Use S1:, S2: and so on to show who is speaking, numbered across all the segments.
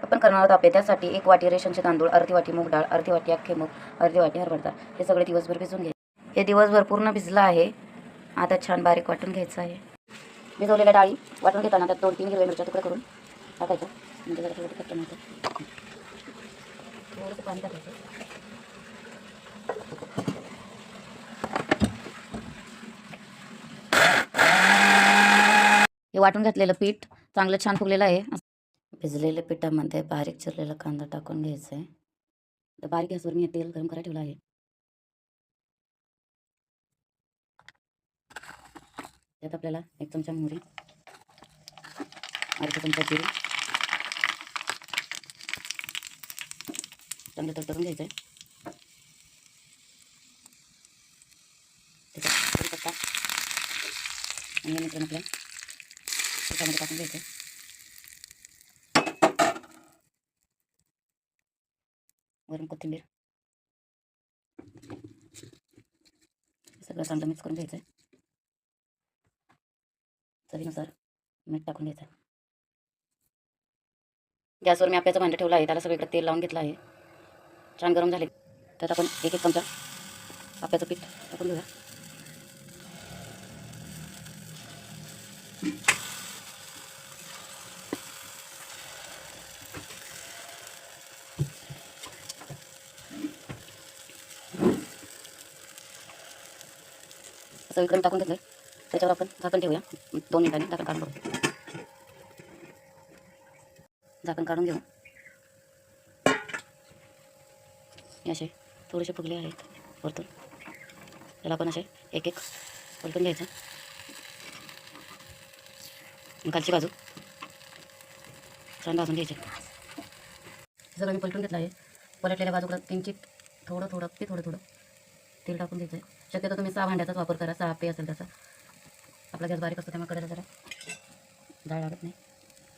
S1: आपण करणार आहोत आपले. त्यासाठी 1 वाटी रेशनचे तांदूळ, अर्धी वाटी मूग डाळ, अर्धी वाटी अख्खे मूग, अर्धी वाटी हरभरा डाळ हे सगळे दिवसभर भिजवून घ्या. हे दिवसभर पूर्ण भिजलं आहे. आता छान बारीक वाटून घ्यायचं आहे. भिजवलेल्या डाळी वाटून घेताना त्यात 2-3 हिरव्या मिरच्या तुकडे करून टाकायच्या. म्हणजे जरा थोडं तिखट होतं. थोडंसं पाणी टाकायचं. हे वाटून घातलेलं पीठ चांगलं छान फुगलेलं आहे. भिजलेल्या पिठामध्ये बारीक चिरलेला कांदा टाकून घ्यायचा आहे. तर बारीक गॅसवर मी तेल गरम करायला ठेवलं आहे. त्यात आपल्याला 1 चमचा मोहरी, अर्धा चमचा जिरे चांगलं तडतडून घ्यायचं आहे. त्याच्यात कढीपत्ता आणि मिश्रण आपल्या पिठामध्ये टाकून घ्यायचं आहे. वरून कोथिंबीर सगळं चांगलं मिक्स करून घ्यायचं आहे. चवीनुसार मीठ टाकून घ्यायचं. गॅसवर मी आप्याचं भांडं ठेवलं आहे. त्याला सगळीकडे तेल लावून घेतलं आहे. छान गरम झाले. त्यात आपण 1-1 चमचा आप्याचं पीठ टाकून घेऊया. सगळीकडे टाकून घेतलं. त्याच्यावर आपण झाकण ठेवूया. 2 मिनिटांनी झाकण काढून घेऊ. झाकण काढून घेऊ. असे थोडेसे फुगले आहेत वरतून. त्याला आपण असे 1-1 पलटून घ्यायचं. खालची बाजू छान भाजून घ्यायची. सगळं मी पलटून घेतलं आहे. पलटलेल्या बाजूकडं किंचित थोडं तेल टाकून द्यायचं आहे. शक्यतो तुम्ही 6 भांड्याचाच वापर करा. 6 पे असेल त्याचा. आपला गॅस बारीक असतो त्यामुळे कडेला जरा जाळ लागत नाही.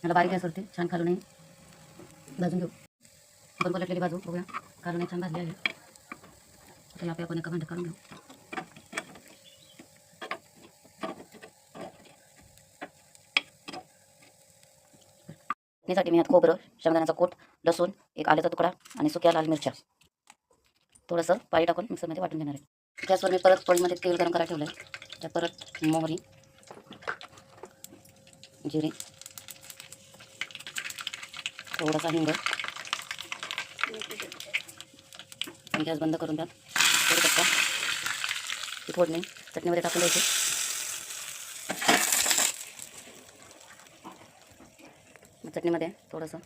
S1: मला बारीक गॅसवरती छान खालूनही भाजून घेऊ. आपण पलटलेली बाजू बघूया खालूनही छान भाजली आहे. आता आपण एका भांड्यात काढून घेऊ. यासाठी मी यात खोबरं, शेंगदाण्याचा कूट, लसूण, 1 आल्याचा तुकडा आणि सुक्या लाल मिरच्या थोडंसं पाणी टाकून मिक्सरमध्ये वाटून घेणार आहे. गॅसवर मी परत पळीमध्ये तेल गरम करायला ठेवलं आहे. त्यात परत मोहरी, जिरे, थोडासा हिंग, गॅस बंद करून त्यात कढीपत्ता, ती फोडणी चटणीमध्ये टाकून द्यायची. चटणीमध्ये थोडंसं